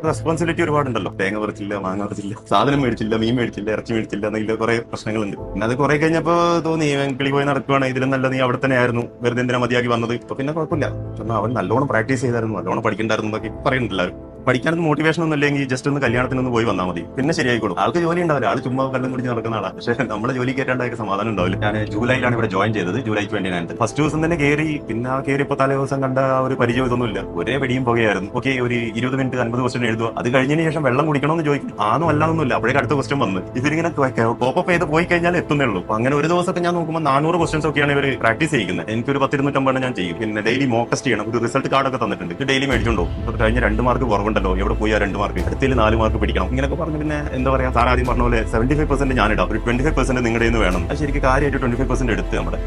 Responsibility ഒരുപാടുണ്ടല്ലോ. തേങ്ങ പറിച്ചില്ല, മാങ്ങ പറിച്ചില്ല, സാധനം മേടിച്ചില്ല, മീൻ മേടിച്ചില്ല, ഇറച്ചി മേടിച്ചില്ല എന്നതിൽ കുറെ പ്രശ്നങ്ങളുണ്ട്. പിന്നെ അത് കുറെ കഴിഞ്ഞപ്പോ തോന്നി കിളി പോയി നടക്കുവാണ്, ഇതിലും നല്ല നീ അവിടെ തന്നെ ആയിരുന്നു, വെറുതെ എന്തിനാ മതിയാക്കി വന്നത്. ഇപ്പൊ പിന്നെ കുഴപ്പമില്ല. അവൻ നല്ലോണം പ്രാക്ടീസ് ചെയ്തായിരുന്നു, നല്ലോണം പഠിക്കണ്ടായിരുന്നു എന്നൊക്കെ പറയുന്നുണ്ടല്ലോ. പഠിക്കാനൊന്നും മോട്ടിവേഷൻ ഒന്നും ഇല്ലെങ്കിൽ ജസ്റ്റ് ഒന്ന് കല്യാണത്തിനൊന്ന് പോയി വന്നാൽ മതി, പിന്നെ ശരിയായിക്കോളും. ആൾക്ക് ജോലി ഉണ്ടാവില്ല, ആൾ ചുമ്മാ കല്ലും കുടിച്ച് നടക്കുന്ന ആളാണ്. പക്ഷേ നമ്മളെ ജോലി കയറ്റാണ്ടായിട്ട് സമാധാനം ഉണ്ടാവില്ല. ഞാൻ ജൂലൈയിലാണ് ഇവിടെ ജോയിൻ ചെയ്തത്, ജൂലൈ 29. ഫസ്റ്റ് ദിവസം തന്നെ കയറി. പിന്നെ ആ കയറിയപ്പോ തലേ ദിവസം കണ്ട ആ ഒരു പരിചയം ഇതൊന്നുമില്ല, ഒരേ വെടിയും പുകയായിരുന്നു. ഓക്കെ, ഒരു 20 മിനിറ്റ് 50 ക്വസ്റ്റൻ എഴുതുക. അത് കഴിഞ്ഞതിന് ശേഷം വെള്ളം കുടിക്കണമെന്ന് ചോദിക്കും. ആന്നും അല്ലാതൊന്നുമില്ല. അപ്പോഴേക്ക് അടുത്ത ക്വസ്റ്റൻ വന്ന് ഇതിങ്ങനെ കോപ്പപ്പ് ചെയ്ത് പോയി കഴിഞ്ഞാൽ എത്തുന്നേ ഉള്ളൂ. അങ്ങനെ ഒരു ദിവസമൊക്കെ ഞാൻ നോക്കുമ്പോൾ 400 ക്വസ്റ്റൻസ് ഒക്കെയാണ് ഇവർ പ്രാക്ടീസ് ചെയ്യുന്നത്. എനിക്കൊരു 10-250 ഞാൻ ചെയ്യും. പിന്നെ ഡെയിലി മോക്ക് ടെസ്റ്റ് ചെയ്യണം. ഒരു റിസൾട്ട് കാർഡൊക്കെ തന്നിട്ടുണ്ട്, ഇത് ഡെയിലി മേടിച്ചുണ്ടോ. ഇപ്പൊ കഴിഞ്ഞ 2 മാർക്ക് കുറവുണ്ടല്ലോ, എവിടെ പോയി 2 മാർക്ക്, അടുത്തിൽ 4 മാർക്ക് പിടിക്കണം. ഇങ്ങനെയൊക്കെ പറഞ്ഞു. പിന്നെ എന്താ പറയാ, സാർ ആദ്യം പറഞ്ഞ പോലെ 75% ഞാനിടാം, ഒരു 25% നിങ്ങളുടെ നിന്ന് വേണം. അത് ശരിക്കും കാര്യമായിട്ട് 25% എടുത്ത് നമ്മുടെ